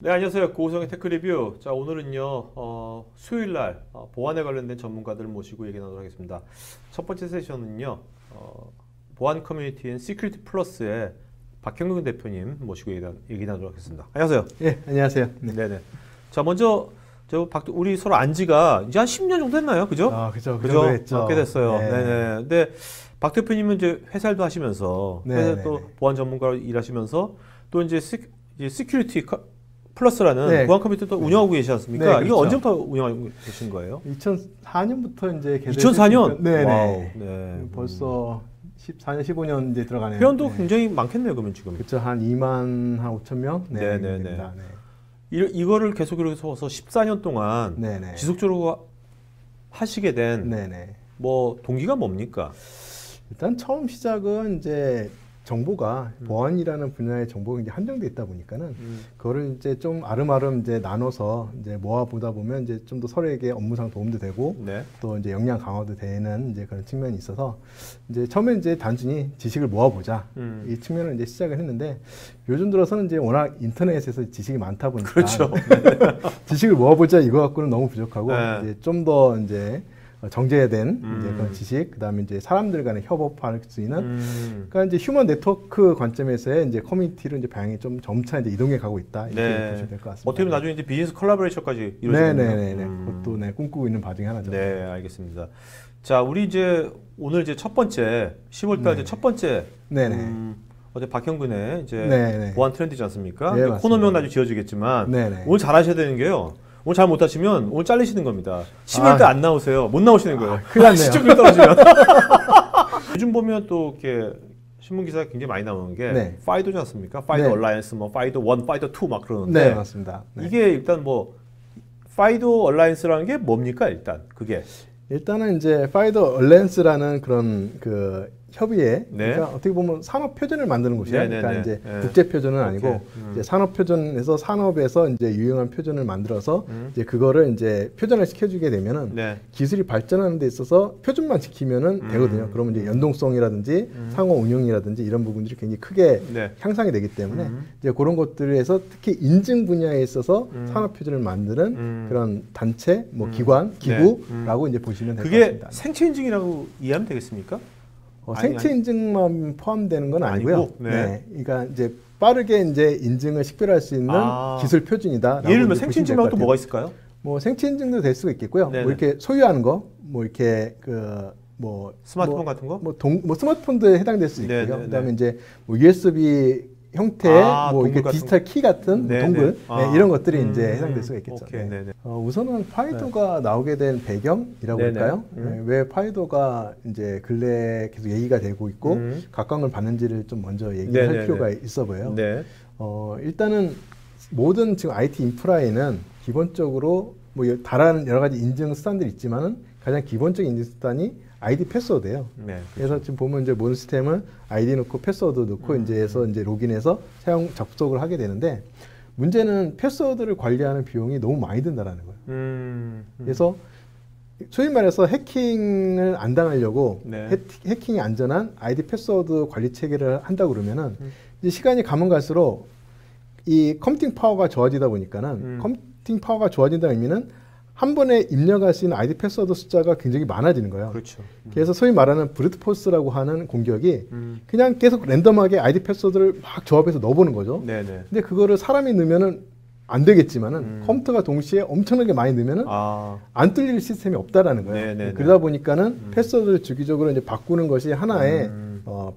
네, 안녕하세요. 고우성의 테크 리뷰. 자, 오늘은요, 수요일 날 보안에 관련된 전문가들을 모시고 얘기 나누도록 하겠습니다. 첫 번째 세션은요, 보안 커뮤니티인 시큐리티 플러스의 박형근 대표님 모시고 얘기 나누도록 하겠습니다. 안녕하세요. 예, 안녕하세요. 네. 네네. 자, 먼저, 우리 서로 안 지가 이제 한 10년 정도 됐나요? 그죠? 아, 그죠. 그죠? 했죠. 꽤 됐어요. 네. 네네. 근데 박 대표님은 이제 회사일도 하시면서, 회사 또 보안 전문가로 일하시면서 또 이제 시큐리티 플러스라는 보안 컴퓨터도 운영하고 계시지 않습니까? 네, 그렇죠. 이거 언제부터 운영하고 계신 거예요? 2004년부터 이제 2004년? 네네. 네. 벌써 14년, 15년 이제 들어가네요. 회원도 네. 굉장히 많겠네요, 그러면 지금. 그렇죠. 한 2만 5천 명? 네네네. 네. 이거를 계속 이렇게 해서 14년 동안 네네. 지속적으로 하시게 된 네네. 뭐 동기가 뭡니까? 일단 처음 시작은 이제 정보가 보안이라는 분야의 정보가 이제 한정돼 있다 보니까는 그거를 이제 좀 아름아름 이제 나눠서 이제 모아보다 보면 이제 좀 더 서로에게 업무상 도움도 되고 네. 또 이제 역량 강화도 되는 이제 그런 측면이 있어서 이제 처음에 이제 단순히 지식을 모아보자 이 측면을 이제 시작을 했는데 요즘 들어서는 이제 워낙 인터넷에서 지식이 많다 보니까 그렇죠. 지식을 모아보자 이거 갖고는 너무 부족하고 네. 이제 좀 더 이제 정제된 이제 그런 지식, 그다음에 이제 사람들 간에 협업할 수 있는, 그러니까 이제 휴먼 네트워크 관점에서의 이제 커뮤니티로 이제 방향이 좀 점차 이제 이동해 가고 있다 이렇게 네. 보시면 될 것 같습니다. 어떻게 보면 나중에 이제 비즈니스 컬래버레이션까지 이루어지네요. 네네네. 그것도 네, 꿈꾸고 있는 과정이 하나죠. 네, 알겠습니다. 자, 우리 이제 오늘 이제 첫 번째 10월달 이제 첫 번째 네네. 어제 박형근의 이제 네네. 보안 트렌드지 않습니까? 네, 코너명 나중에 지어지겠지만 네네. 오늘 잘하셔야 되는 게요. 오늘 잘 못하시면 오늘 잘리시는 겁니다. 10월달 안 나오세요. 못 나오시는 거예요. 큰일 났네요. 시청률 떨어지면. 요즘 보면 또 이렇게 신문 기사가 굉장히 많이 나오는 게 네. 파이도지 않습니까? 파이도 네. 얼라이언스, 뭐 파이도 1, 파이도 2 막 그러는데 네, 맞습니다. 네. 이게 일단 뭐 파이도 얼라이언스라는 게 뭡니까 일단 그게? 일단은 이제 파이더 얼랜스라는 그런 그 협의회, 네. 그러니까 어떻게 보면 산업 표준을 만드는 곳이에요. 네, 네, 그러니까 네. 이제 네. 국제 표준은 오케이. 아니고 이제 산업 표준에서 산업에서 이제 유용한 표준을 만들어서 이제 그거를 이제 표준화 시켜주게 되면은 네. 기술이 발전하는 데 있어서 표준만 지키면은 되거든요. 그러면 이제 연동성이라든지 상호 운용이라든지 이런 부분들이 굉장히 크게 네. 향상이 되기 때문에 이제 그런 것들에서 특히 인증 분야에 있어서 산업 표준을 만드는 그런 단체, 뭐 기관, 기구라고 이제 보시면 될 것 그게 같습니다. 생체 인증이라고 이해하면 되겠습니까? 생체 인증만 포함되는 건 아니고요. 아니고, 네. 네. 그러니까 이제 빠르게 이제 인증을 식별할 수 있는 기술 표준이다. 예를 들면 생체 인증 말고 또 뭐가 있을까요? 뭐 생체 인증도 될 수가 있겠고요. 네네. 뭐 이렇게 소유하는 거, 뭐 이렇게 뭐 스마트폰 같은 거? 뭐 스마트폰도 해당될 수 있고요. 네네네. 그다음에 이제 뭐 USB 형태, 뭐 이렇게 디지털 키 같은 뭐 동글 이런 것들이 이제 해당될 수가 있겠죠. 오케이, 네. 우선은 파이도가 나오게 된 배경이라고 할까요? 왜 파이도가 이제 근래 계속 얘기가 되고 있고 각광을 받는지를 좀 먼저 얘기할 필요가 있어 보여요. 네. 일단은 모든 지금 IT 인프라에는 기본적으로 뭐 다른 여러 가지 인증 수단들이 있지만은 가장 기본적인 인증 수단이 아이디 패스워드예요. 네, 그래서 지금 보면 이제 모든 시스템은 아이디 넣고 패스워드 넣고 이제 해서 이제 로그인해서 사용 접속을 하게 되는데 문제는 패스워드를 관리하는 비용이 너무 많이 든다라는 거예요. 그래서 소위 말해서 해킹을 안 당하려고 해킹이 안전한 아이디 패스워드 관리 체계를 한다 그러면은 이제 시간이 가면 갈수록 이 컴퓨팅 파워가 좋아지다 보니까는 컴퓨팅 파워가 좋아진다는 의미는 한 번에 입력할 수 있는 아이디 패스워드 숫자가 굉장히 많아지는 거예요. 그렇죠. 그래서 소위 말하는 브루트 포스라고 하는 공격이 그냥 계속 랜덤하게 아이디 패스워드를 막 조합해서 넣어보는 거죠. 네네. 근데 그거를 사람이 넣으면은 안 되겠지만은 컴퓨터가 동시에 엄청나게 많이 넣으면은 안 뚫릴 시스템이 없다라는 거예요. 네네네. 그러다 보니까는 패스워드를 주기적으로 이제 바꾸는 것이 하나의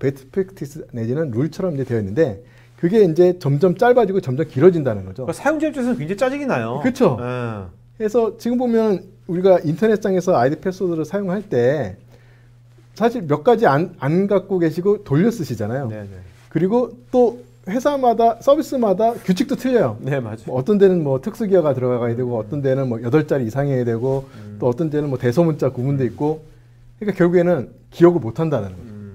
베스트 프랙티스 내지는 룰처럼 이제 되어 있는데 그게 이제 점점 짧아지고 점점 길어진다는 거죠. 그러니까 사용자 입장에서는 굉장히 짜증이 나요. 그렇죠. 그래서 지금 보면 우리가 인터넷상에서 아이디 패스워드를 사용할 때 사실 몇 가지 안 갖고 계시고 돌려 쓰시잖아요. 네네. 그리고 또 회사마다 서비스마다 규칙도 틀려요. 네, 맞아요. 뭐 어떤 데는 뭐 특수기어가 들어가야 되고 어떤 데는 뭐 8자리 이상해야 되고 또 어떤 데는 뭐 대소문자 구분돼 있고 그러니까 결국에는 기억을 못 한다는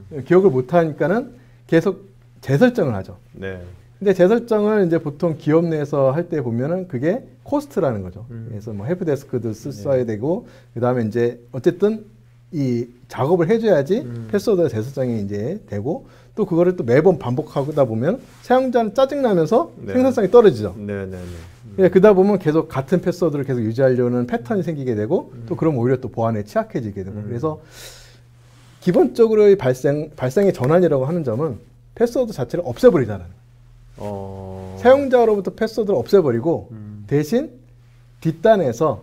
거죠. 기억을 못 하니까는 계속 재설정을 하죠. 네. 근데 재설정을 이제 보통 기업 내에서 할 때 보면은 그게 코스트라는 거죠. 그래서 뭐 헬프데스크도 써야 되고 그다음에 이제 어쨌든 이 작업을 해줘야지 패스워드 재설정이 이제 되고 또 그거를 또 매번 반복하다 보면 사용자는 짜증나면서 네. 생산성이 떨어지죠. 네네네. 그러다 보면 계속 같은 패스워드를 계속 유지하려는 패턴이 생기게 되고 또 그럼 오히려 또 보안에 취약해지게 되고 그래서 기본적으로 발생의 전환이라고 하는 점은 패스워드 자체를 없애버리잖아요. 사용자로부터 패스워드를 없애버리고 대신 뒷단에서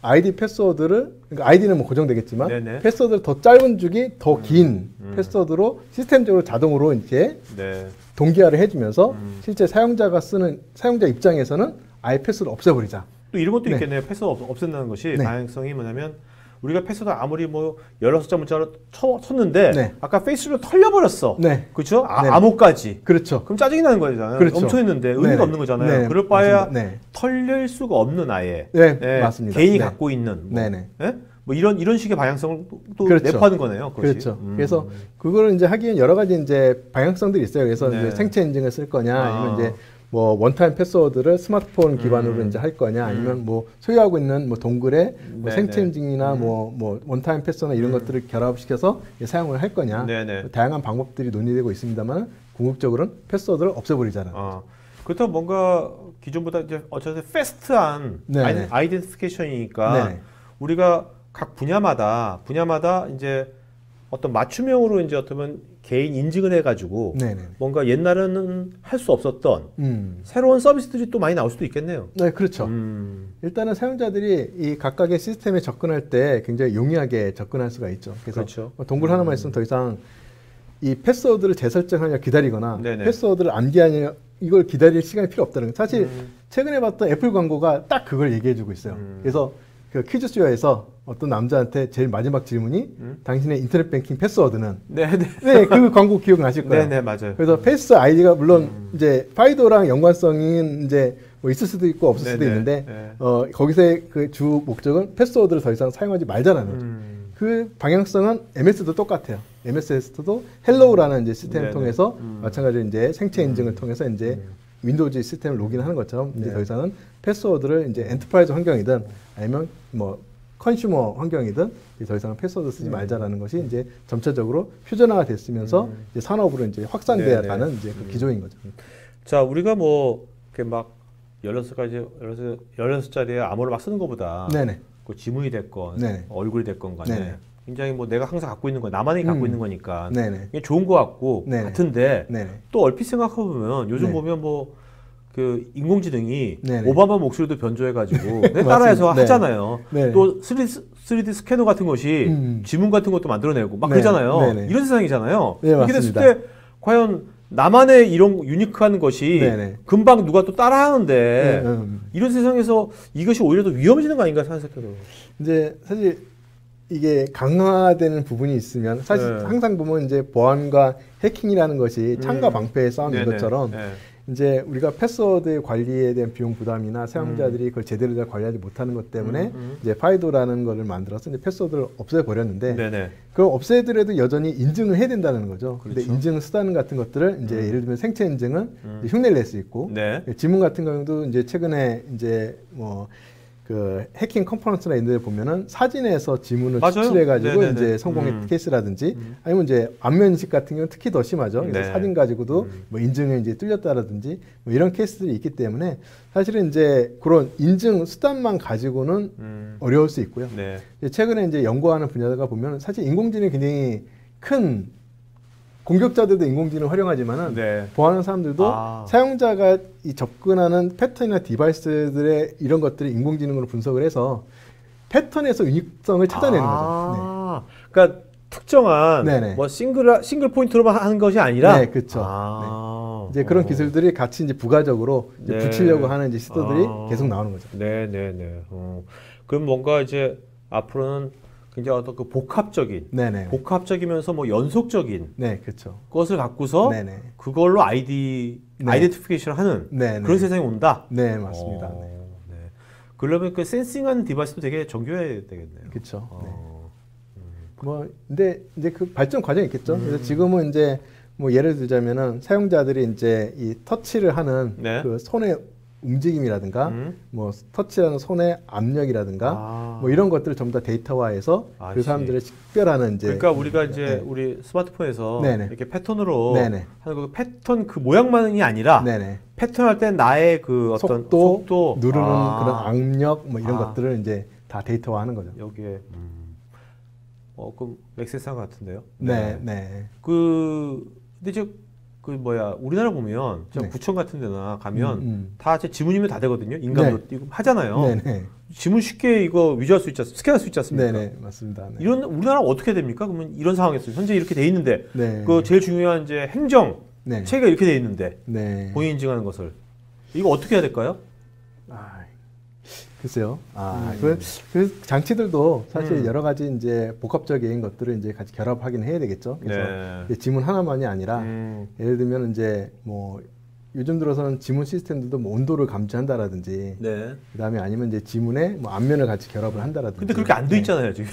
아이디 패스워드를 그러니까 아이디는 뭐 고정되겠지만 네네. 패스워드를 더 짧은 주기 더 긴 패스워드로 시스템적으로 자동으로 이제 네. 동기화를 해주면서 실제 사용자가 쓰는 사용자 입장에서는 아예 패스워드를 없애버리자. 또 이런 것도 네. 있겠네요. 패스워드 없앤다는 것이 네. 방향성이 뭐냐면 우리가 패스워드 아무리 뭐 16자 문자로 쳤는데 네. 아까 페이스로 털려버렸어. 네. 그렇죠? 네. 암호까지. 그렇죠. 그럼 짜증이 나는 거잖아요. 그렇죠. 엄청 했는데 의미가 네네. 없는 거잖아요. 네. 그럴 바에야 네. 털릴 수가 없는 아예. 네, 맞습니다. 개인이 네. 갖고 있는 뭐, 네네. 예? 뭐 이런 식의 방향성을 또 그렇죠. 내포하는 거네요. 그것이. 그렇죠. 그래서 그거를 이제 하기엔 여러 가지 이제 방향성들이 있어요. 그래서 네. 이제 생체 인증을 쓸 거냐, 아니면 이제 뭐 원타임 패스워드를 스마트폰 기반으로 이제 할 거냐, 아니면 뭐 소유하고 있는 뭐 동글의 뭐 네네. 생체 인증이나 뭐 원타임 패스워드나 이런 것들을 결합시켜서 사용을 할 거냐, 네네. 다양한 방법들이 논의되고 있습니다만 궁극적으로는 패스워드를 없애버리잖아요. 그렇다면 뭔가 기존보다 이제 어쨌든 패스트한 네네. 아이덴티피케이션이니까 네네. 우리가 각 분야마다 이제 어떤 맞춤형으로 이제 어쩌면 개인 인증을 해가지고 네네. 뭔가 옛날에는 할 수 없었던 새로운 서비스들이 또 많이 나올 수도 있겠네요. 네, 그렇죠. 일단은 사용자들이 이 각각의 시스템에 접근할 때 굉장히 용이하게 접근할 수가 있죠. 그래서 그렇죠. 동글 하나만 있으면 더 이상 이 패스워드를 재설정하냐 기다리거나 네네. 패스워드를 암기하냐 이걸 기다릴 시간이 필요 없다는 거예요. 사실 최근에 봤던 애플 광고가 딱 그걸 얘기해주고 있어요. 그래서 그 퀴즈쇼에서 어떤 남자한테 제일 마지막 질문이 당신의 인터넷 뱅킹 패스워드는 네네. 네, 그 광고 기억나실 거예요. 네네 맞아요. 그래서 패스 아이디가 물론 이제 파이도랑 연관성이 이제 뭐 있을 수도 있고 없을 수도 네네. 있는데 네. 거기서의 그 주 목적은 패스워드를 더 이상 사용하지 말자라는 거죠. 그 방향성은 MS도 똑같아요. MS에서도 헬로우라는 이제 시스템을 네네. 통해서 마찬가지로 이제 생체 인증을 통해서 이제 윈도우즈 시스템을 로그인하는 것처럼 이제 네. 더 이상은 패스워드를 이제 엔터프라이즈 환경이든 아니면 뭐 컨슈머 환경이든 더 이상은 패스워드 쓰지 말자라는 것이 이제 점차적으로 표준화가 됐으면서 이제 산업으로 이제 확산되어 가는 이제 그 기조인 거죠. 자 우리가 뭐 이렇게 막 16자리의 암호를 막 쓰는 것보다 네네. 그 지문이 됐건 네네. 얼굴이 됐건 간에 네네. 굉장히 뭐 내가 항상 갖고 있는 거 나만이 갖고 있는 거니까 네네. 이게 좋은 거 같고 네네. 같은데 네네. 또 얼핏 생각해보면 요즘 네. 보면 뭐 그 인공지능이 네네. 오바마 목소리도 변조해가지고 따라해서 네. 하잖아요. 네네. 또 3D 스캐너 같은 것이 지문 같은 것도 만들어내고 막 네. 그러잖아요. 네네. 이런 세상이잖아요. 네, 이렇게 됐을 맞습니다. 때 과연 나만의 이런 유니크한 것이 네네. 금방 누가 또 따라하는데 네, 이런 세상에서 이것이 오히려 더 위험해지는 거 아닌가 생각해요. 이제 사실 이게 강화되는 부분이 있으면 사실 네. 항상 보면 이제 보안과 해킹이라는 것이 창과 방패의 싸움인 네네. 것처럼 네. 이제 우리가 패스워드 관리에 대한 비용 부담이나 사용자들이 그걸 제대로 잘 관리하지 못하는 것 때문에 이제 파이도라는 거를 만들어서 이제 패스워드를 없애버렸는데 네네. 그걸 없애더라도 여전히 인증을 해야 된다는 거죠. 근데 그렇죠. 인증 수단 같은 것들을 이제 예를 들면 생체 인증은 이제 흉내를 낼 수 있고 네. 지문 같은 경우도 이제 최근에 이제 뭐 그 해킹 컴포넌트나 이런 데 보면은 사진에서 지문을 맞아요. 추출해가지고 네네네. 이제 성공의 케이스라든지 아니면 이제 안면 인식 같은 경우는 특히 더 심하죠. 그래서 네. 사진 가지고도 뭐 인증을 이제 뚫렸다라든지 뭐 이런 케이스들이 있기 때문에 사실은 이제 그런 인증 수단만 가지고는 어려울 수 있고요. 네. 이제 최근에 이제 연구하는 분야가 보면 사실 인공지능이 굉장히 큰 공격자들도 인공지능을 활용하지만은 네. 보안하는 사람들도 사용자가 이 접근하는 패턴이나 디바이스들의 이런 것들을 인공지능으로 분석을 해서 패턴에서 유니크성을 찾아내는 거죠. 그러니까 특정한 네네. 뭐 싱글 포인트로만 하는 것이 아니라 네, 그렇죠. 이제 그런 기술들이 같이 이제 부가적으로 이제 네. 붙이려고 하는 이제 시도들이 계속 나오는 거죠. 네네네. 그럼 뭔가 이제 앞으로는 굉장히 어떤 그 네네. 복합적이면서 뭐 연속적인 네, 그렇죠. 것을 갖고서 네네. 그걸로 아이덴티피케이션을 하는 네네. 그런 세상이 온다. 네, 맞습니다. 네. 그러면 그 센싱하는 디바이스도 되게 정교해야 되겠네요. 그렇죠. 뭐 근데 이제 그 발전 과정이 있겠죠. 그래서 지금은 이제 뭐 예를 들자면은 사용자들이 이제 이 터치를 하는 네. 그 손의 움직임이라든가 뭐 터치하는 손의 압력이라든가 뭐 이런 것들을 전부 다 데이터화해서 그 사람들의 식별하는 이제 그러니까 우리가 이제 우리 스마트폰에서 네네. 이렇게 패턴으로 네네. 하는 그 패턴 그 모양만이 아니라 네네. 패턴 할 때 나의 그 어떤 속도 누르는 그런 악력 뭐 이런 것들을 이제 다 데이터화하는 거죠. 여기에 그럼 엑세스한 것 같은데요. 네, 네. 근데 그 뭐야 우리나라 보면 저 네. 구청 같은 데나 가면 다 제 지문이면 다 되거든요. 인감도 띄고 하잖아요. 네네. 지문 쉽게 이거 위조할 수 있지 스캔할 수 있지 않습니까? 네네, 맞습니다. 네. 이런 우리나라 어떻게 됩니까? 그러면 이런 상황에서 현재 이렇게 돼 있는데 네. 그 제일 중요한 이제 행정 네. 체계가 이렇게 돼 있는데 네. 본인 인증하는 것을 이거 어떻게 해야 될까요? 글쎄요. 그 장치들도 사실 여러 가지 이제 복합적인 것들을 이제 같이 결합하긴 해야 되겠죠. 그래서 네. 지문 하나만이 아니라 예를 들면 이제 뭐 요즘 들어서는 지문 시스템들도 뭐 온도를 감지한다라든지, 네. 그다음에 아니면 이제 지문에 뭐 앞면을 같이 결합을 한다라든지. 근데 그렇게 안 돼 있잖아요 지금.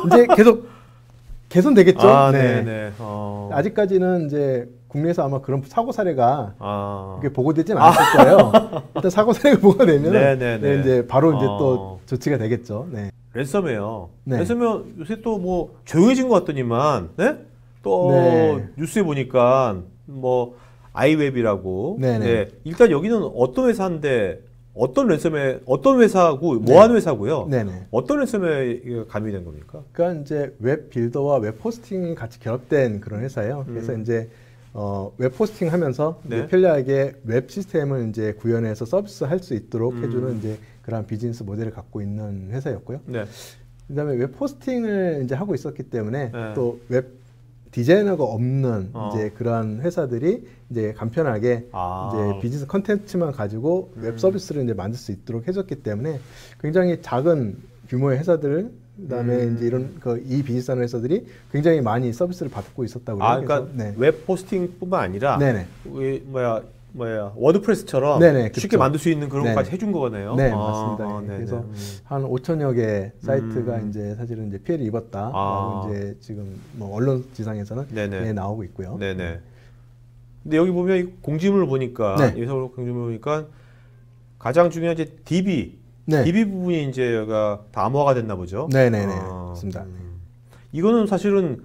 이제 계속 개선되겠죠. 네. 네. 아직까지는 이제 국내에서 아마 그런 사고 사례가 그게 보고되진 않을 거예요. 일단 사고 사례가 보고되면 네, 이제 바로 이제 또 조치가 되겠죠. 네. 랜섬웨어. 네. 랜섬웨어 요새 또 뭐 조용해진 것 같더니만, 네? 또 네. 뉴스에 보니까 뭐 아이웹이라고. 네네. 네. 일단 여기는 어떤 회사인데 어떤 랜섬웨어, 어떤 회사고 뭐 하는 회사고요? 네네. 어떤 랜섬웨어가 가미된 겁니까? 그러니까 이제 웹 빌더와 웹 호스팅이 같이 결합된 그런 회사예요. 그래서 이제 웹 호스팅 하면서 네. 이제 편리하게 웹 시스템을 이제 구현해서 서비스 할 수 있도록 해주는 이제 그런 비즈니스 모델을 갖고 있는 회사였고요. 네. 그다음에 웹 호스팅을 이제 하고 있었기 때문에 네. 또 웹 디자이너가 없는 이제 그런 회사들이 이제 간편하게 이제 비즈니스 컨텐츠만 가지고 웹 서비스를 이제 만들 수 있도록 해줬기 때문에 굉장히 작은 규모의 회사들 그다음에 이제 이런 이 비즈니스하는 회사들이 굉장히 많이 서비스를 받고 있었다고 그래요. 그러니까 네. 웹 호스팅뿐만 아니라 네네. 워드프레스처럼 네네, 쉽게 그렇죠. 만들 수 있는 그런 네. 것까지 해준 거네요. 네, 맞습니다. 네네. 그래서 한 5천여 개 사이트가 이제 사실은 이제 피해를 입었다라고 이제 지금 뭐 언론 지상에서는 네네. 나오고 있고요. 네네. 근데 여기 보면 이 공지문을 보니까 네. 여기서 공지문을 보니까 가장 중요한 이제 DB, 네. DB 부분이 이제 여기가 다 암호화가 됐나 보죠. 네네네. 맞습니다. 이거는 사실은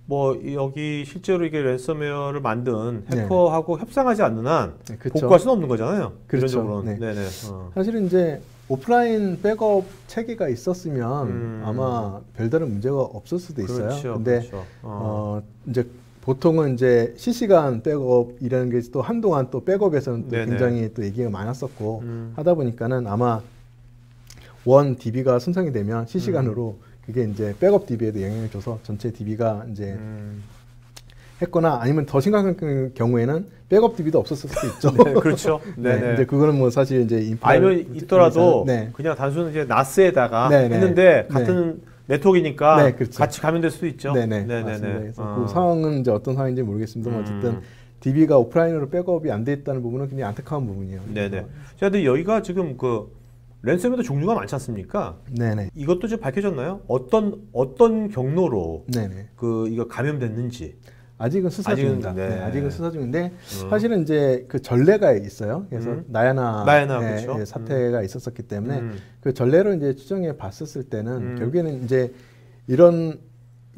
뭐 여기 실제로 이게 랜섬웨어를 만든 해커하고 협상하지 않는 한 네, 그쵸. 복구할 수는 없는 거잖아요. 그렇죠. 이론적으로는. 네. 네네. 사실은 이제 오프라인 백업 체계가 있었으면 아마 별다른 문제가 없을 수도 있어요. 그렇죠, 근데 그렇죠. 이제 보통은 이제 실시간 백업이라는 게 또 한동안 또 백업에서는 또 네네. 굉장히 또 얘기가 많았었고 하다 보니까는 아마 원 DB가 손상이 되면 실시간으로 그게 이제 백업 DB에도 영향을 줘서 전체 DB가 이제 했거나 아니면 더 심각한 경우에는 백업 DB도 없었을 수도 있죠. 네, 그렇죠. 네, 네네. 이제 그거는 뭐 사실 이제 아니면 있더라도 네. 그냥 단순히 이제 나스에다가 네네. 했는데 같은 네트워크니까 네, 그렇죠. 같이 감염될 수도 있죠. 네네. 맞습니다. 그래서 그 상황은 이제 어떤 상황인지 모르겠습니다만 어쨌든 DB가 오프라인으로 백업이 안 돼 있다는 부분은 굉장히 안타까운 부분이에요. 네네. 자, 근데 여기가 지금 그 랜섬웨어도 종류가 많지 않습니까? 네네. 이것도 좀 밝혀졌나요? 어떤 경로로 네네. 이거 감염됐는지. 아직은 수사 아직은, 중입니다. 네. 네, 아직은 수사 중인데 사실은 이제 그 전례가 있어요. 그래서 나야나 그렇죠. 사태가 있었었기 때문에 그 전례로 이제 추정해 봤었을 때는 결국에는 이제 이런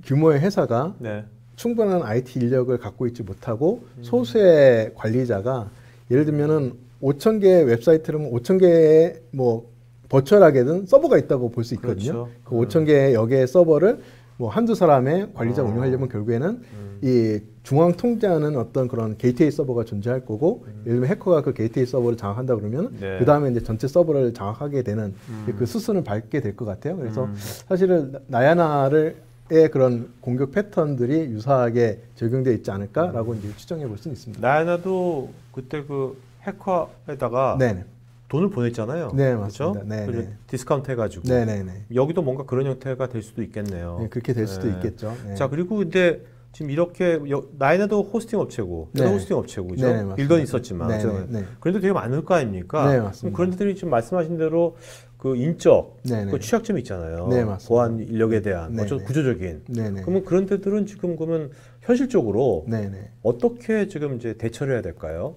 규모의 회사가 네. 충분한 IT 인력을 갖고 있지 못하고 소수의 관리자가 예를 들면은 5천 개의 웹사이트는 5천 개의 뭐 버추얼하게든 서버가 있다고 볼 수 있거든요. 그렇죠. 그 5천 개의 여개의 서버를 뭐 한두 사람의 관리자 운영하려면 결국에는 이 중앙 통제하는 어떤 그런 게이트웨이 서버가 존재할 거고 예를 들면 해커가 그 게이트웨이 서버를 장악한다 그러면 네. 그 다음에 이제 전체 서버를 장악하게 되는 그 수순을 밟게 될 것 같아요. 그래서 사실은 나야나를 의 그런 공격 패턴들이 유사하게 적용되어 있지 않을까라고 이제 추정해 볼 수는 있습니다. 나야나도 그때 그 해커에다가 네네. 돈을 보냈잖아요. 네, 그렇죠? 맞습니다. 네, 그래서 네. 디스카운트 해가지고. 네네네. 여기도 뭔가 그런 형태가 될 수도 있겠네요. 네, 그렇게 될 수도 네. 있겠죠. 네. 자, 그리고 근데 지금 이렇게 나야나도 호스팅 업체고, 네. 호스팅 업체고, 그죠? 네, 맞습니다. 빌더는 있었지만, 네, 어쨌든. 네, 네. 그런데 되게 많을 거 아닙니까? 네, 그럼 맞습니다. 그런 데들이 지금 말씀하신 대로 그 인적, 네, 네. 그 취약점이 있잖아요. 네, 맞습니다. 보안 인력에 대한 네, 어떤 네. 구조적인. 네네. 그러면 그런 데들은 지금 그러면 현실적으로 네네. 어떻게 지금 이제 대처를 해야 될까요?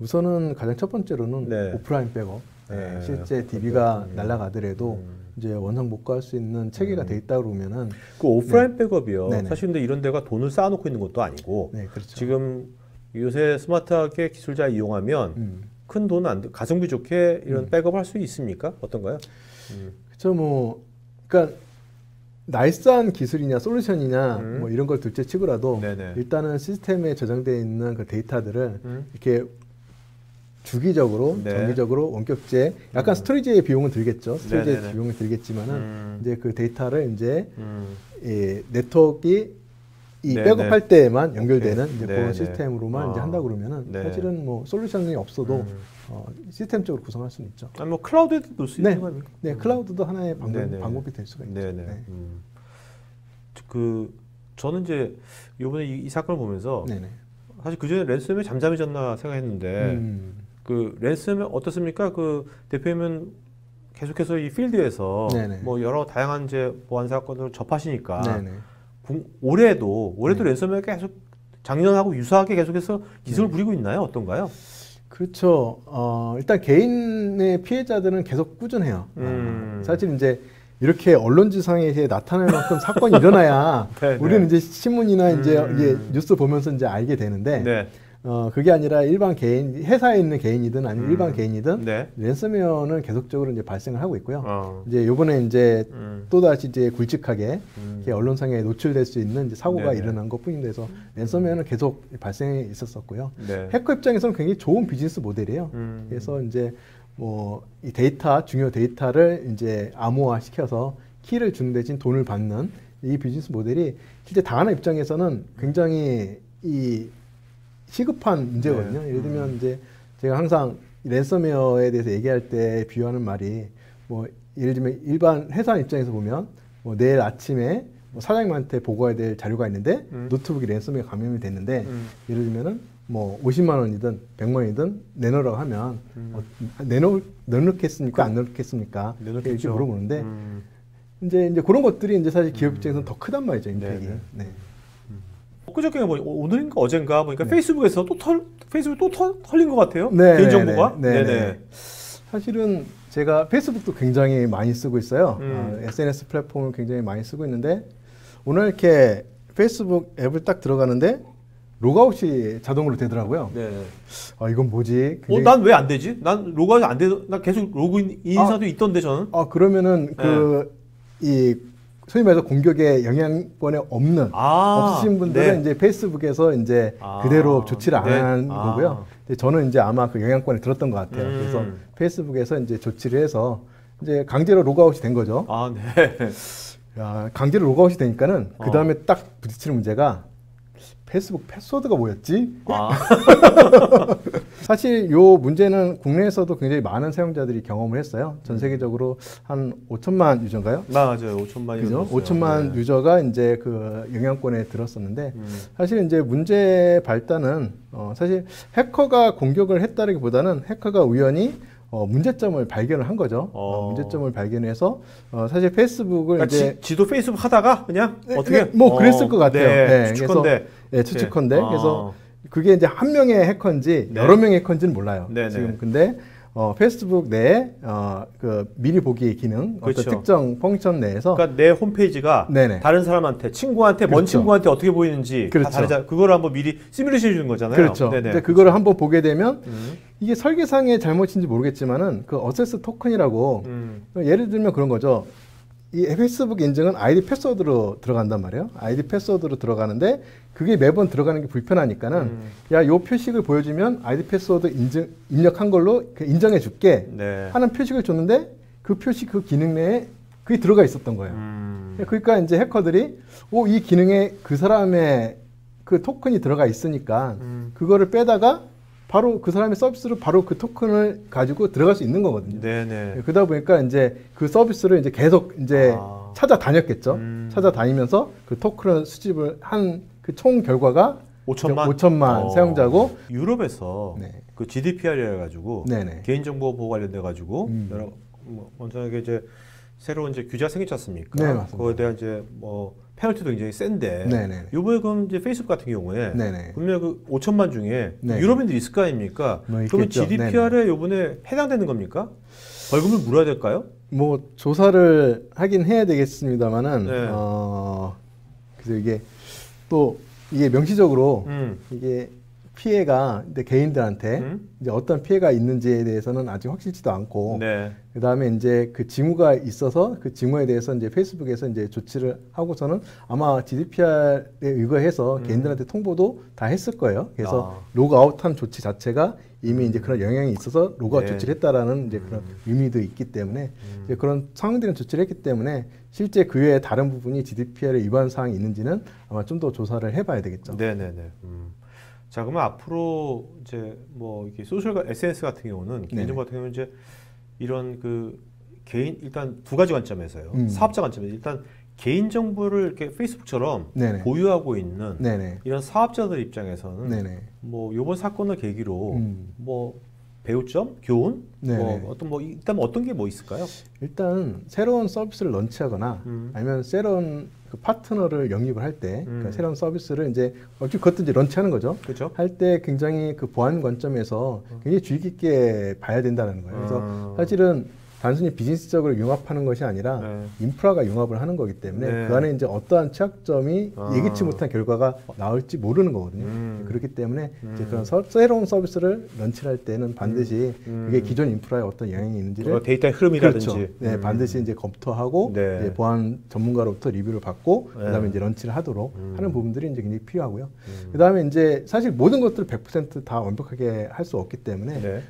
우선은 가장 첫 번째로는 네. 오프라인 백업. 네. 실제 DB가 날아가더라도 이제 원상 복구할 수 있는 체계가 돼 있다 그러면은 그 오프라인 백업이요. 네네. 사실 근데 이런 데가 돈을 쌓아놓고 있는 것도 아니고 네, 그렇죠. 지금 요새 스마트하게 기술 잘 이용하면 큰 돈 안 들, 가성비 좋게 이런 백업 할 수 있습니까? 어떤가요? 그렇죠. 뭐 그러니까 나이스한 기술이냐 솔루션이냐 뭐 이런 걸 둘째 치고라도 네네. 일단은 시스템에 저장되어 있는 그 데이터들을 이렇게 주기적으로 네. 정기적으로 원격제 약간 스토리지의 비용은 들겠죠. 스토리지의 네네네. 비용은 들겠지만은 이제 그 데이터를 이제 이 네트워크가 이 네네. 백업할 때만 연결되는 오케이. 이제 네네. 그런 시스템으로만 이제 한다 그러면은 네. 사실은 뭐 솔루션이 없어도 시스템적으로 구성할 수는 있죠. 아니 뭐 클라우드에도 넣을 수 있는 네, 거 아닙니까? 네 클라우드도 하나의 네네. 방법이 될 수가 있죠. 네네. 네. 그 저는 이제 이번에 이 사건을 보면서 네네. 사실 그 전에 랜섬이 잠잠해졌나 생각했는데 그 랜섬이 어떻습니까? 그 대표님은 계속해서 이 필드에서 네네. 뭐 여러 다양한 이제 보안 사건을 접하시니까 네네. 올해도 네. 랜섬웨어 계속 작년하고 유사하게 계속해서 기술을 부리고 있나요? 어떤가요? 그렇죠. 일단 개인의 피해자들은 계속 꾸준해요. 사실 이제 이렇게 언론지상에 나타날 만큼 사건이 일어나야 네, 우리는 네. 이제 신문이나 이제 뉴스 보면서 이제 알게 되는데 네. 그게 아니라 일반 개인, 회사에 있는 개인이든 아니면 일반 개인이든 네. 랜섬웨어는 계속적으로 이제 발생을 하고 있고요. 이제 요번에 이제 또다시 이제 굵직하게 이렇게 언론상에 노출될 수 있는 이제 사고가 네네. 일어난 것 뿐인데 해서 랜섬웨어는 계속 발생해 있었었고요. 네. 해커 입장에서는 굉장히 좋은 비즈니스 모델이에요. 그래서 이제 뭐 이 데이터, 중요 데이터를 이제 암호화 시켜서 키를 주는 대신 돈을 받는 이 비즈니스 모델이 실제 당하는 입장에서는 굉장히 이 시급한 문제거든요. 네. 예를 들면 이제 제가 항상 랜섬웨어에 대해서 얘기할 때 비유하는 말이 뭐 예를 들면 일반 회사 입장에서 보면 뭐 내일 아침에 뭐 사장님한테 보고해야 될 자료가 있는데 노트북이 랜섬웨어 감염이 됐는데 예를 들면은 뭐 50만 원이든 100만 원이든 내놓으라고 하면 내놓겠습니까? 안 내놓겠습니까? 내놓겠죠. 이렇게 물어보는데 이제 그런 것들이 이제 사실 기업 입장에서는 더 크단 말이죠, 임팩이. 네네. 네. 엊그저께 보니 오늘인가 어젠가 보니까 페이스북에서 페이스북 또 털린 것 같아요. 네, 개인 정보가. 네, 네네. 사실은 제가 페이스북도 굉장히 많이 쓰고 있어요. SNS 플랫폼을 굉장히 많이 쓰고 있는데 오늘 이렇게 페이스북 앱을 딱 들어가는데 로그아웃이 자동으로 되더라고요. 네. 이건 뭐지? 굉장히- 난 왜 안 되지? 난 로그아웃 안 돼. 나 계속 로그인 인사도 있던데 저는. 그러면은 이 소위 말해서 공격에 영향권에 없으신 분들은 네. 이제 페이스북에서 이제 그대로 조치를 안 네. 하는 거고요. 근데 저는 이제 아마 그 영향권에 들었던 것 같아요. 그래서 페이스북에서 이제 조치를 해서 이제 강제로 로그아웃이 된 거죠. 네. 야, 강제로 로그아웃이 되니까는 그 다음에 딱 부딪히는 문제가 페이스북 패스워드가 뭐였지? 사실 요 문제는 국내에서도 굉장히 많은 사용자들이 경험을 했어요. 전 세계적으로 한 5천만 유저인가요? 맞아요. 5천만이 그죠? 넘었어요. 5천만 네. 유저가 이제 그 영향권에 들었었는데 사실 이제 문제 발단은 사실 해커가 공격을 했다기보다는 해커가 우연히 문제점을 발견을 한 거죠. 문제점을 발견해서 사실 페이스북을 그러니까 이제 지도 페이스북 하다가 그냥 어떻게 뭐 그랬을 것 같아요. 네, 네, 추측컨대. 추측컨대. 네. 그래서 그게 이제 한 명의 해커인지 네. 여러 명의 해커인지는 몰라요. 네네. 지금 근데 페이스북 내에 그 미리 보기 기능, 그렇죠. 어떤 특정 펑션 내에서 그러니까 내 홈페이지가 네네. 다른 사람한테 친구한테 먼 그렇죠. 친구한테 어떻게 보이는지 다 그렇죠. 다르잖아요. 그거를 한번 미리 시뮬레이션 해 주는 거잖아요. 그렇죠. 네네. 근데 그거를 한번 보게 되면 이게 설계상의 잘못인지 모르겠지만은 그 어세스 토큰이라고 예를 들면 그런 거죠. 이 페이스북 인증은 아이디 패스워드로 들어간단 말이에요. 아이디 패스워드로 들어가는데 그게 매번 들어가는 게 불편하니까는 야, 요 표식을 보여주면 아이디 패스워드 입력한 걸로 인정해 줄게 네. 하는 표식을 줬는데 그 표식 그 기능 내에 그게 들어가 있었던 거예요. 그러니까 이제 해커들이 이 기능에 그 사람의 그 토큰이 들어가 있으니까 그거를 빼다가 바로 그 사람의 서비스로 바로 그 토큰을 가지고 들어갈 수 있는 거거든요. 네네. 그러다 보니까 이제 그 서비스를 이제 계속 이제 찾아다녔겠죠. 찾아다니면서 그 토큰을 수집을 한 그 총 결과가 5천만 사용자고 유럽에서 네. 그 GDPR이라 가지고 네네. 개인정보 보호 관련돼 가지고 여러 먼저 이제 새로운 이제 규제가 생겼지 않습니까? 네, 맞습니다. 그거에 대한 이제 뭐 페널티도 굉장히 센데 네네. 이번에 그럼 이제 페이스북 같은 경우에 네네. 분명 그 5천만 중에 네. 유럽인들이 있을 거 아닙니까? 뭐 그러면 있겠죠. GDPR에 이번에 해당되는 겁니까? 벌금을 물어야 될까요? 뭐 조사를 하긴 해야 되겠습니다만은 네. 그래서 이게 또 이게 명시적으로 음. 이게 피해가 근데 개인들한테 이제 어떤 피해가 있는지에 대해서는 아직 확실치도 않고 네. 그다음에 이제 그 징후가 있어서 그 징후에 대해서 이제 페이스북에서 이제 조치를 하고서는 아마 GDPR에 의거해서 개인들한테 통보도 다 했을 거예요. 그래서 로그아웃한 조치 자체가 이미 이제 그런 영향이 있어서 로그아웃 네. 조치를 했다라는 이제 그런 의미도 있기 때문에 이제 그런 상황들은 조치를 했기 때문에 실제 그 외에 다른 부분이 GDPR에 위반 사항이 있는지는 아마 좀 더 조사를 해봐야 되겠죠. 네네네. 자, 그러면 앞으로 이제 뭐 이게 소셜 SNS 같은 경우는 개인정보 같은 경우는 이제 이런 그 개인 일단 두 가지 관점에서요. 사업자 관점에서 일단 개인 정보를 이렇게 페이스북처럼 네네. 보유하고 있는 네네. 이런 사업자들 입장에서는 네네. 뭐 이번 사건을 계기로 뭐 배우점, 교훈, 네네. 뭐 어떤 뭐 일단 어떤 게 뭐 있을까요? 일단 새로운 서비스를 런치하거나 아니면 새로운 그 파트너를 영입을 할 때 그러니까 새로운 서비스를 이제 그것도 이제 런치하는 거죠. 그렇죠. 할 때 굉장히 그 보안 관점에서 굉장히 주의 깊게 봐야 된다는 거예요. 그래서 사실은 단순히 비즈니스적으로 융합하는 것이 아니라 인프라가 융합을 하는 거기 때문에 그 안에 이제 어떠한 취약점이 예기치 못한 결과가 나올지 모르는 거거든요. 그렇기 때문에 이제 그런 새로운 서비스를 런치할 때는 반드시 그게 기존 인프라에 어떤 영향이 있는지를 데이터의 흐름이라든지 그렇죠. 네, 반드시 이제 검토하고 네. 이제 보안 전문가로부터 리뷰를 받고 그다음에 이제 런치를 하도록 하는 부분들이 이제 굉장히 필요하고요. 그다음에 이제 사실 모든 것들을 100%다 완벽하게 할 수 없기 때문에 네.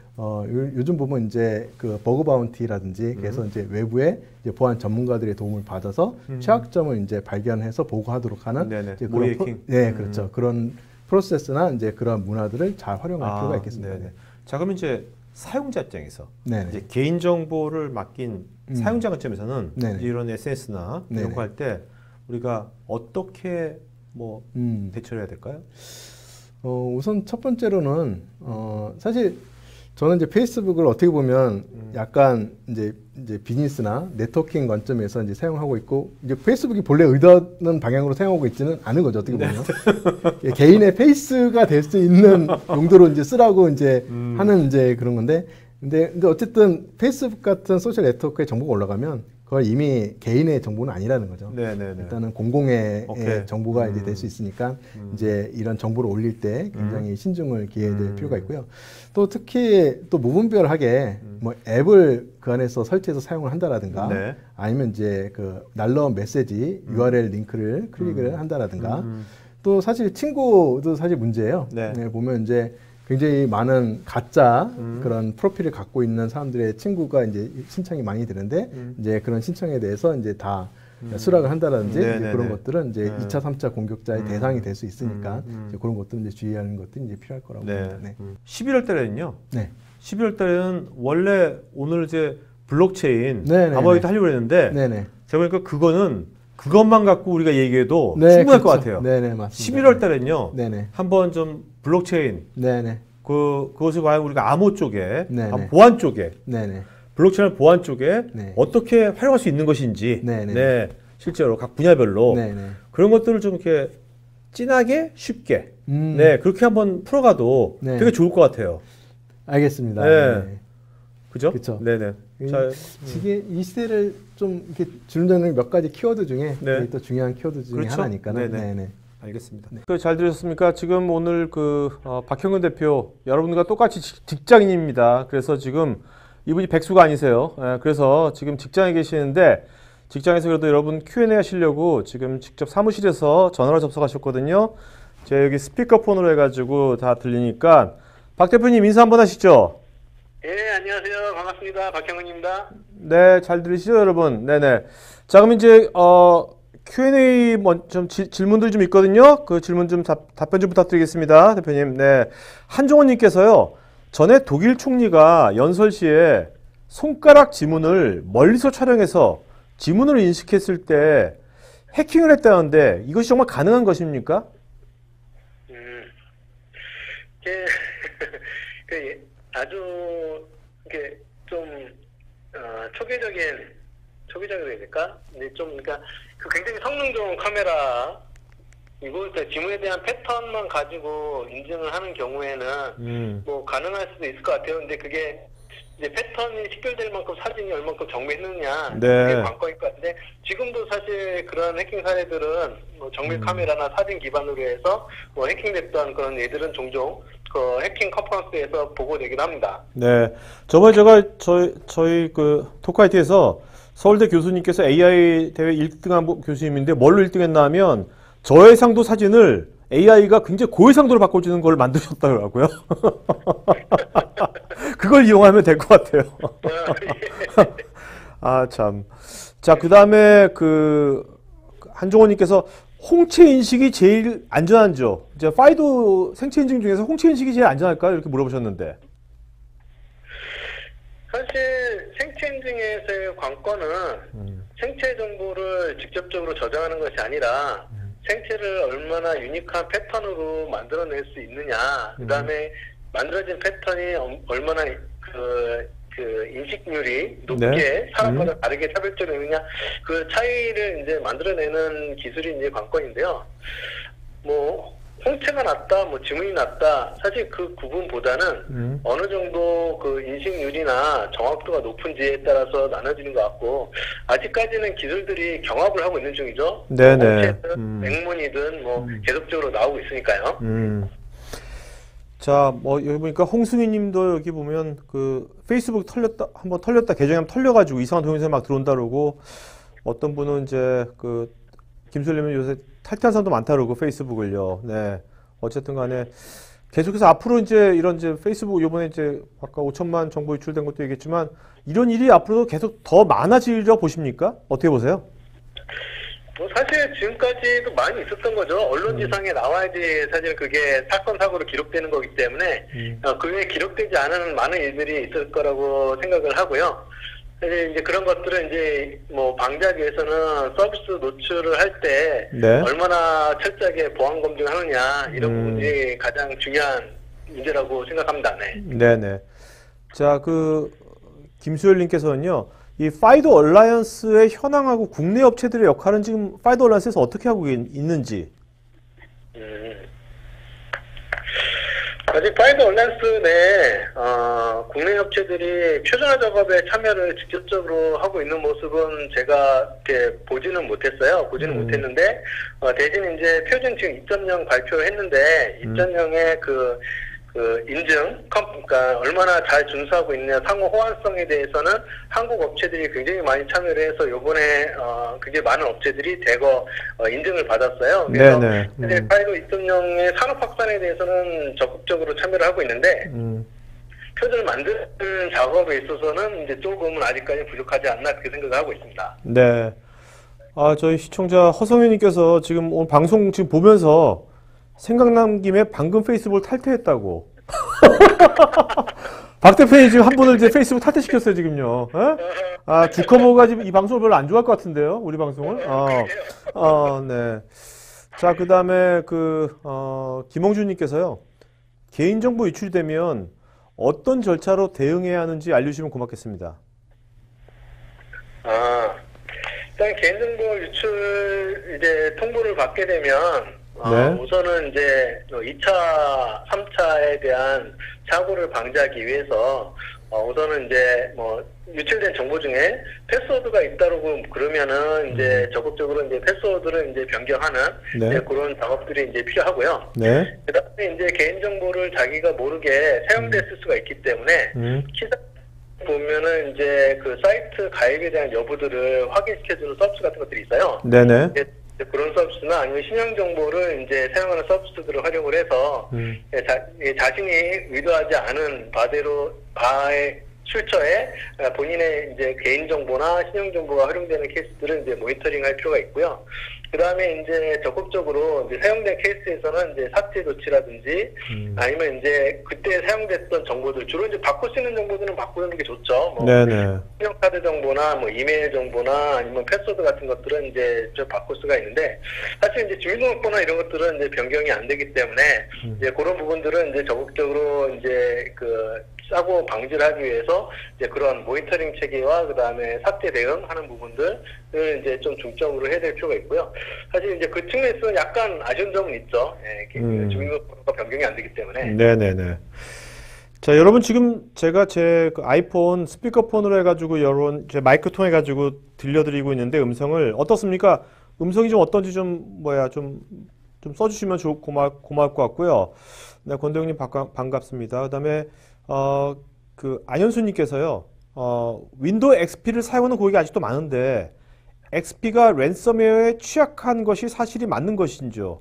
요즘 보면 이제 그 버그 바운티라든지 그래서 이제 외부의 이제 보안 전문가들의 도움을 받아서 취약점을 이제 발견해서 보고하도록 하는 이제 그런 네, 그렇죠. 그런 프로세스나 이제 그런 문화들을 잘 활용할 필요가 있겠습니다. 네네. 자, 그럼 이제 사용자 입장에서 네네. 이제 개인 정보를 맡긴 사용자 관점에서는 네네. 이런 SNS나 이런 네네. 거 할 때 우리가 어떻게 뭐 대처를 해야 될까요? 우선 첫 번째로는 사실 저는 이제 페이스북을 어떻게 보면 약간 이제 비즈니스나 네트워킹 관점에서 이제 사용하고 있고 이제 페이스북이 본래 의도하는 방향으로 사용하고 있지는 않은 거죠 어떻게 보면 개인의 페이스가 될 수 있는 용도로 이제 쓰라고 이제 하는 이제 그런 건데 근데 어쨌든 페이스북 같은 소셜 네트워크에 정보가 올라가면 그건 이미 개인의 정보는 아니라는 거죠. 네네네. 일단은 공공의 오케이. 정보가 이제 될 수 있으니까 이제 이런 정보를 올릴 때 굉장히 신중을 기해야 될 필요가 있고요. 또 특히 또 무분별하게 뭐 앱을 그 안에서 설치해서 사용을 한다라든가 네. 아니면 이제 그 날라온 메시지 URL 링크를 클릭을 한다라든가 또 사실 친구도 사실 문제예요. 네. 네, 보면 이제 굉장히 많은 가짜 그런 프로필을 갖고 있는 사람들의 친구가 이제 신청이 많이 되는데 이제 그런 신청에 대해서 이제 다 수락을 한다든지 이제 그런 것들은 이제 2차, 3차 공격자의 대상이 될 수 있으니까 이제 그런 것들은 이제 주의하는 것들이 이제 필요할 거라고 봅니다. 네. 11월 달에는요. 네. 11월 달에는 원래 오늘 이제 블록체인 네네네. 아마도 하려고 했는데 네네. 제가 보니까 그것만 갖고 우리가 얘기해도 네, 충분할 것 그렇죠. 같아요. 네네, 맞습니다. 11월 달에는요. 네네. 한번 좀 블록체인 네네. 그것을 과연 우리가 암호 쪽에 네네. 보안 쪽에 네네. 블록체인 보안 쪽에 네. 어떻게 활용할 수 있는 것인지 네네. 네, 실제로 각 분야별로 네네. 그런 것들을 좀 이렇게 진하게 쉽게 네 그렇게 한번 풀어가도 네. 되게 좋을 것 같아요. 알겠습니다. 네. 그죠? 그쵸. 네네. 자, 이게 이 시대를 좀 이렇게 주는 몇 가지 키워드 중에 네. 또 중요한 키워드 중에 그렇죠. 하나니까. 네네. 네네. 알겠습니다. 잘 들으셨습니까? 지금 오늘 박형근 대표 여러분과 똑같이 직장인입니다. 그래서 지금 이분이 백수가 아니세요. 그래서 지금 직장에 계시는데 직장에서 그래도 여러분 Q&A 하시려고 지금 직접 사무실에서 전화로 접속하셨거든요. 제가 여기 스피커폰으로 해가지고 다 들리니까 박 대표님 인사 한번 하시죠. 예, 안녕하세요. 반갑습니다. 박형근입니다. 네, 잘 들으시죠, 여러분? 네네. 자, 그럼 이제 Q&A 좀 질문들이 좀 있거든요. 그 질문 좀 답변 좀 부탁드리겠습니다, 대표님. 네, 한종원님께서요. 전에 독일 총리가 연설 시에 손가락 지문을 멀리서 촬영해서 지문을 인식했을 때 해킹을 했다는데 이것이 정말 가능한 것입니까? 아주 이렇게 좀 초계적인 소비자가 해야 될까? 근데 좀 그러니까 그 굉장히 성능 좋은 카메라 이거 지문에 대한 패턴만 가지고 인증을 하는 경우에는 뭐 가능할 수도 있을 것 같아요. 근데 그게 이제 패턴이 식별될 만큼 사진이 얼만큼 정밀했느냐 그게 관건일 것 같은데 지금도 사실 그런 해킹 사례들은 뭐 정밀 카메라나 사진 기반으로 해서 뭐 해킹됐던 그런 예들은 종종 그 해킹 컨퍼런스에서 보고되긴 합니다. 네, 저번에 제가 저희 그 토크아이티에서 서울대 교수님께서 AI 대회 1등한 교수님인데 뭘로 1등했나 하면 저해상도 사진을 AI가 굉장히 고해상도로 바꿔주는 걸 만드셨더라고요. 그걸 이용하면 될 것 같아요. 아, 참. 자, 그 다음에 한종호님께서 홍채 인식이 제일 안전하죠. 이제 파이도 생체 인증 중에서 홍채 인식이 제일 안전할까요? 이렇게 물어보셨는데. 사실 생체 인증에서의 관건은 생체 정보를 직접적으로 저장하는 것이 아니라 생체를 얼마나 유니크한 패턴으로 만들어낼 수 있느냐, 그 다음에 만들어진 패턴이 얼마나 그 인식률이 높게 사람마다 다르게 차별적으로 있느냐, 그 차이를 이제 만들어내는 기술이 이제 관건인데요. 뭐 홍채가 낮다, 뭐 지문이 낮다, 사실 그 구분보다는 어느 정도 그 인식률이나 정확도가 높은지에 따라서 나눠지는 것 같고, 아직까지는 기술들이 경합을 하고 있는 중이죠. 네네. 홍채든 맹문이든 뭐 계속적으로 나오고 있으니까요. 자, 뭐 여기 보니까 홍승희 님도 여기 보면 그 페이스북 한번 털렸다, 계정이 한번 털려가지고 이상한 동영상이 막 들어온다 그러고, 어떤 분은 이제 김솔님은 요새 탈퇴한 사람도 많다 그러고 페이스북을요. 네. 어쨌든 간에 계속해서 앞으로 이제 이런 이제 페이스북 요번에 이제 아까 5천만 정보 유출된 것도 얘기했지만 이런 일이 앞으로도 계속 더 많아지려 보십니까? 어떻게 보세요? 뭐 사실 지금까지도 많이 있었던 거죠. 언론지상에 나와야지 사실 그게 사건 사고로 기록되는 거기 때문에 그게 기록되지 않은 많은 일들이 있을 거라고 생각을 하고요. 사실 이제 그런 것들은 이제 뭐 방지하기 위해서는 서비스 노출을 할 때 얼마나 철저하게 보안 검증하느냐 이런 부분이 가장 중요한 문제라고 생각합니다. 네. 네네. 자, 김수열님께서는요, 이 파이도 얼라이언스의 현황하고 국내 업체들의 역할은 지금 파이도 얼라이언스에서 어떻게 하고 있는지. 아직 파이도 얼라이언스 내 국내 업체들이 표준화 작업에 참여를 직접적으로 하고 있는 모습은 제가 이렇게 보지는 못했어요. 보지는 못했는데 대신 이제 표준 지금 2.0 발표했는데 2.0의 그 인증, 그러니까 얼마나 잘 준수하고 있느냐, 상호 호환성에 대해서는 한국 업체들이 굉장히 많이 참여를 해서 요번에 굉장히 많은 업체들이 대거 인증을 받았어요. 그래서 파이도 2.0의 산업 확산에 대해서는 적극적으로 참여를 하고 있는데 표준을 만드는 작업에 있어서는 이제 조금은 아직까지 부족하지 않나 그렇게 생각을 하고 있습니다. 네. 아, 저희 시청자 허성윤님께서 지금 오늘 방송 지금 보면서 생각난 김에 방금 페이스북을 탈퇴했다고. 박 대표님 지금 한 분을 이제 페이스북 탈퇴시켰어요, 지금요. 아, 주커버가 지금 이 방송을 별로 안 좋아할 것 같은데요, 우리 방송을. 네. 자, 그 다음에 김홍준님께서요, 개인정보 유출되면 어떤 절차로 대응해야 하는지 알려주시면 고맙겠습니다. 일단 개인정보 유출 이제 통보를 받게 되면 우선은 이제 2차, 3차에 대한 사고를 방지하기 위해서 우선은 이제 뭐 유출된 정보 중에 패스워드가 있다고 그러면은 이제 적극적으로 이제 패스워드를 이제 변경하는 이제 그런 작업들이 이제 필요하고요. 그다음에 이제 개인 정보를 자기가 모르게 사용됐을 수가 있기 때문에 키사 보면은 이제 그 사이트 가입에 대한 여부들을 확인시켜주는 서비스 같은 것들이 있어요. 그런 서비스나 아니면 신용 정보를 이제 사용하는 서비스들을 활용을 해서 자신이 의도하지 않은 바의 출처에 본인의 이제 개인 정보나 신용 정보가 활용되는 케이스들을 이제 모니터링할 필요가 있고요. 그 다음에 이제 적극적으로 이제 사용된 케이스에서는 이제 삭제 조치라든지 아니면 이제 그때 사용됐던 정보들 주로 이제 바꿀 수 있는 정보들은 바꾸는 게 좋죠. 뭐 신용카드 정보나 뭐 이메일 정보나 아니면 패스워드 같은 것들은 이제 좀 바꿀 수가 있는데 사실 이제 주민등록번호나 이런 것들은 이제 변경이 안 되기 때문에 이제 그런 부분들은 이제 적극적으로 이제 그 사고 방지를 하기 위해서 이제 그런 모니터링 체계와 그 다음에 사태 대응하는 부분들을 이제 좀 중점으로 해야 될 필요가 있고요. 사실 이제 그 측면에서는 약간 아쉬운 점은 있죠. 예, 주민등록번호가 변경이 안 되기 때문에. 네네네. 자, 여러분 지금 제가 제 그 아이폰 스피커폰으로 해가지고 여러분 제 마이크 통해가지고 들려드리고 있는데 음성을 어떻습니까? 음성이 좀 어떤지 좀 좀 써주시면 고마울 것 같고요. 네, 권도영님 반갑습니다. 그다음에 그 안현수님께서요. 윈도우 XP를 사용하는 고객이 아직도 많은데 XP가 랜섬웨어에 취약한 것이 사실이 맞는 것인지요?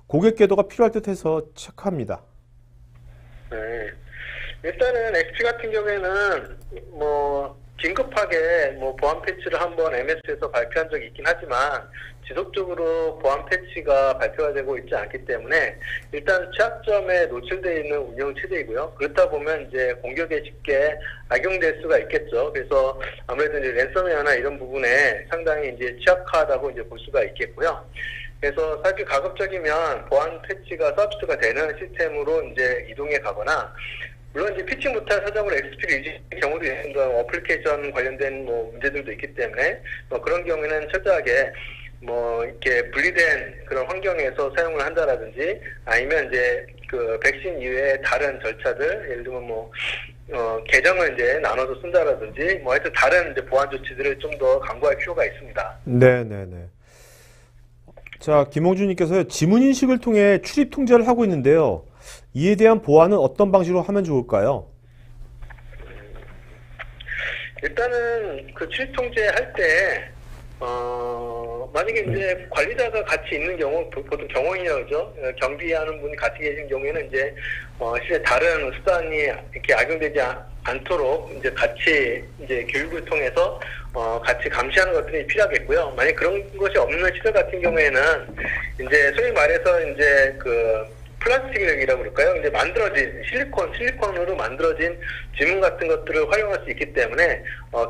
고객 궤도가 필요할 듯해서 체크합니다. 네. 일단은 XP 같은 경우에는 뭐 긴급하게 뭐 보안 패치를 한번 MS에서 발표한 적이 있긴 하지만 지속적으로 보안 패치가 발표가 되고 있지 않기 때문에 일단 취약점에 노출되어 있는 운영 체제이고요. 그렇다 보면 이제 공격에 쉽게 악용될 수가 있겠죠. 그래서 아무래도 이제 랜섬웨어나 이런 부분에 상당히 이제 취약하다고 이제 볼 수가 있겠고요. 그래서 사실 가급적이면 보안 패치가 서비스가 되는 시스템으로 이제 이동해 가거나 물론 이제 피치 못할 사정으로 XP를 유지하는 경우도 있습니다. 어플리케이션 관련된 뭐 문제들도 있기 때문에 그런 경우에는 철저하게 뭐 이렇게 분리된 그런 환경에서 사용을 한다라든지 아니면 이제 그 백신 이외에 다른 절차들 예를 들면 뭐 계정을 이제 나눠서 쓴다라든지 뭐 하여튼 다른 이제 보안 조치들을 좀 더 강구할 필요가 있습니다. 네네네. 자, 김홍준님께서요. 지문인식을 통해 출입 통제를 하고 있는데요. 이에 대한 보안은 어떤 방식으로 하면 좋을까요? 일단은 그 출입 통제할 때 만약에 이제 관리자가 같이 있는 경우 보통 경호인이라고 그러죠. 경비하는 분이 같이 계신 경우에는 이제 실제 다른 수단이 이렇게 악용되지 않도록 이제 같이 이제 교육을 통해서 같이 감시하는 것들이 필요하겠고요. 만약 그런 것이 없는 시설 같은 경우에는 이제 소위 말해서 이제 그 플라스틱이라고 그럴까요? 이제 만들어진 실리콘으로 만들어진 지문 같은 것들을 활용할 수 있기 때문에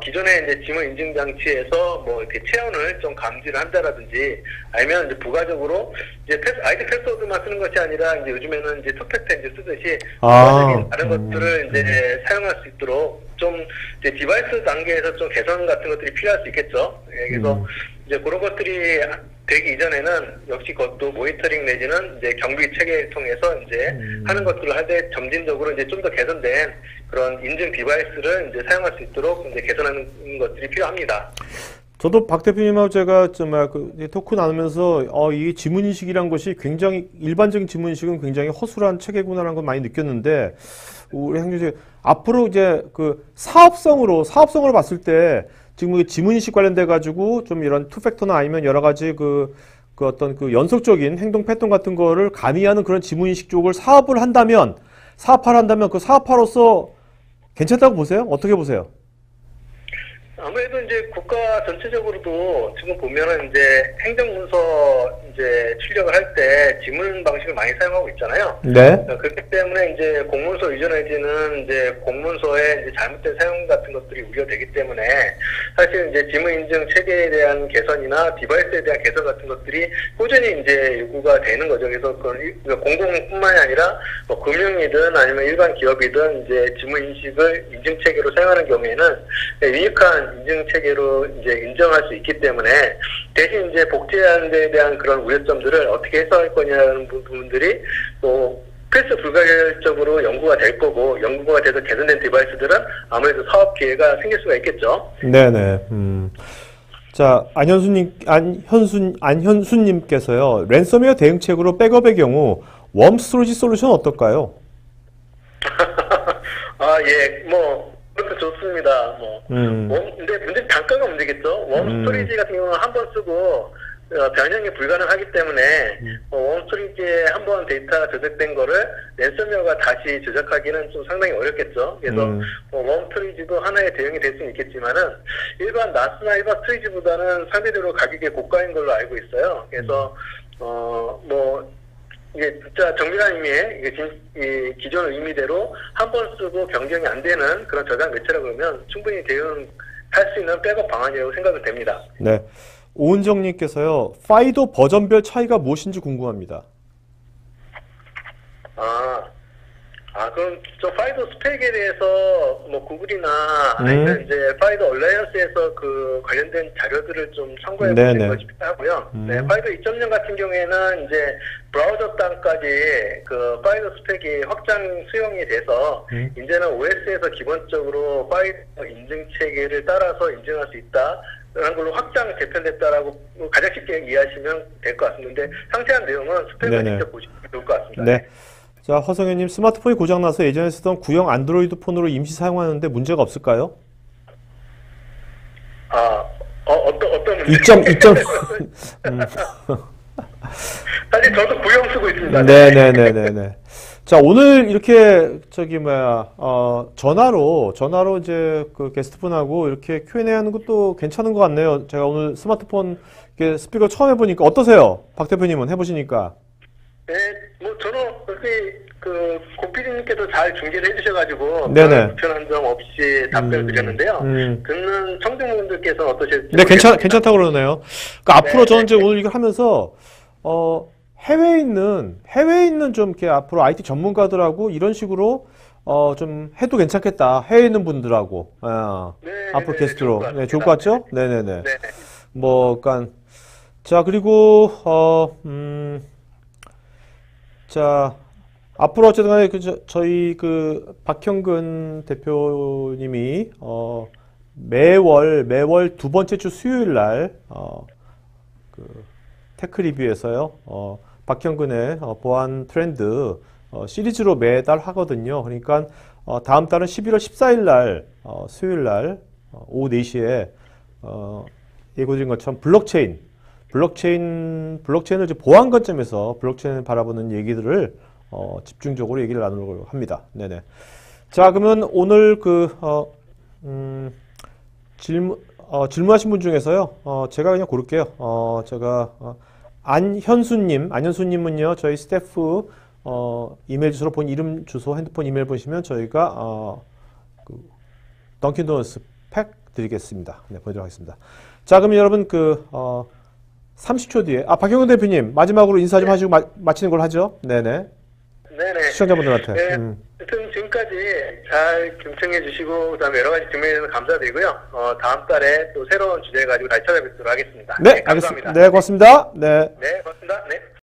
기존의 이제 지문 인증 장치에서 뭐 이렇게 체온을 좀 감지를 한다라든지 아니면 이제 부가적으로 이제 아이디 패스워드만 쓰는 것이 아니라 이제 요즘에는 이제 투팩터 이제 쓰듯이 부가적인 다른 것들을 이제 사용할 수 있도록 좀 이제 디바이스 단계에서 좀 개선 같은 것들이 필요할 수 있겠죠. 그래서 이제 그런 것들이 되기 이전에는 역시 그것도 모니터링 내지는 이제 경비 체계를 통해서 이제 하는 것들을 할 때 점진적으로 이제 좀 더 개선된 그런 인증 디바이스를 이제 사용할 수 있도록 이제 개선하는 것들이 필요합니다. 저도 박 대표님하고 제가 토크 나누면서 이 지문인식이란 것이 굉장히 일반적인 지문인식은 굉장히 허술한 체계구나라는 걸 많이 느꼈는데 우리 행정실 앞으로 이제 그 사업성으로 봤을 때 지금 지문인식 관련돼 가지고 좀 이런 투팩터나 아니면 여러 가지 그 어떤 그 연속적인 행동 패턴 같은 거를 가미하는 그런 지문인식 쪽을 사업화를 한다면 그 사업화로서 괜찮다고 보세요? 어떻게 보세요? 아무래도 이제 국가 전체적으로도 지금 보면은 이제 행정문서 이제 출력을 할 때 지문 방식을 많이 사용하고 있잖아요. 네. 그렇기 때문에 이제 공문서 이전 내지는 이제 공문서의 이제 잘못된 사용 같은 것들이 우려되기 때문에 사실 이제 지문 인증 체계에 대한 개선이나 디바이스에 대한 개선 같은 것들이 꾸준히 이제 요구가 되는 거죠. 그래서 공공뿐만이 아니라 뭐 금융이든 아니면 일반 기업이든 이제 지문 인식을 인증 체계로 사용하는 경우에는 유익한 인증 체계로 이제 인정할 수 있기 때문에 대신 이제 복제하는 데에 대한 그런 우려점들을 어떻게 해소할 거냐는 부분들이 뭐 필수 불가결적으로 연구가 될 거고 연구가 돼서 개선된 디바이스들은 아무래도 사업 기회가 생길 수가 있겠죠. 네네. 자, 안현수님께서요. 랜섬웨어 대응책으로 백업의 경우 웜 스토리지 솔루션 어떨까요? 예, 뭐 그것도 좋습니다. 근데 문제는 단가가 문제겠죠. 웜 스토리지 같은 경우는 한 번 쓰고 변형이 불가능하기 때문에 웜 스토리지에 한 번 데이터가 저장된 거를 랜섬웨어가 다시 조작하기는 좀 상당히 어렵겠죠. 그래서 웜 스토리지도 하나의 대응이 될 수는 있겠지만은 일반 나스나 일반 스토리지보다는 상대적으로 가격이 고가인 걸로 알고 있어요. 그래서 이게 진짜 정밀한 의미의 이 기존 의미대로 한 번 쓰고 변경이 안 되는 그런 저장 매체라 그러면 충분히 대응할 수 있는 백업 방안이라고 생각은 됩니다. 네. 오은정님께서요. 파이도 버전별 차이가 무엇인지 궁금합니다. 그럼 저 파이더 스펙에 대해서 뭐 구글이나 아니면 이제 파이더 얼라이언스에서 그 관련된 자료들을 좀 참고해 보시는 것이 필요하고요. 네, 파이더 2.0 같은 경우에는 이제 브라우저端까지 그 파이더 스펙이 확장 수용이 돼서 이제는 OS에서 기본적으로 파이더 인증 체계를 따라서 인증할 수 있다. 라는 걸로 확장 개편됐다라고 가장 쉽게 이해하시면 될 것 같습니다. 근데 상세한 내용은 스펙을 직접 보시면 좋을 것 같습니다. 네. 자, 허성현님, 스마트폰이 고장나서 예전에 쓰던 구형 안드로이드 폰으로 임시 사용하는데 문제가 없을까요? 어떤 문제? 2점. 사실 저도 구형 쓰고 있습니다. 네네네네네. 자, 오늘 이렇게 전화로 이제 그 게스트분하고 이렇게 Q&A 하는 것도 괜찮은 것 같네요. 제가 오늘 스마트폰 스피커 처음 해보니까 어떠세요? 박 대표님은 해보시니까? 네, 뭐 저는 그렇게 그 고피디님께서 잘 중계를 해주셔가지고 불편한 점 없이 답변을 드렸는데요. 듣는 청중분들께서 어떠실지? 네, 괜찮다고 그러네요. 그러니까 앞으로 저는 이제 오늘 이걸 하면서 해외에 있는 좀 이렇게 앞으로 IT 전문가들하고 이런 식으로 좀 해도 괜찮겠다. 해외에 있는 분들하고 앞으로 게스트로 좋을 것 같죠? 네네네. 그러니까 자, 그리고 자, 앞으로 어쨌든 간에 저희 그 박형근 대표님이 매월 두 번째 주 수요일 날 그 테크 리뷰에서요. 박형근의 보안 트렌드 시리즈로 매달 하거든요. 그러니까 다음 달은 11월 14일 날 수요일 날 오후 4시에 예고드린 것처럼 블록체인을 이제 보안 관점에서 블록체인을 바라보는 얘기들을 집중적으로 얘기를 나누려고 합니다. 네네. 자, 그러면 오늘 질문하신 분 중에서요, 제가 그냥 고를게요. 안현수님은요, 저희 스태프, 이메일 주소로 본 이름, 주소, 핸드폰, 이메일 보시면 저희가, 던킨도너스 팩 드리겠습니다. 네, 보내도록 하겠습니다. 자, 그럼 여러분, 30초 뒤에, 박형근 대표님, 마지막으로 인사 좀 하시고 마치는 걸로 하죠? 네네. 네네. 시청자분들한테. 네. 하여튼 지금까지 잘 경청해 주시고, 그 다음에 여러 가지 질문해 주셔서 감사드리고요. 다음 달에 또 새로운 주제 가지고 다시 찾아뵙도록 하겠습니다. 네, 감사합니다. 네, 고맙습니다. 네. 네, 고맙습니다. 네.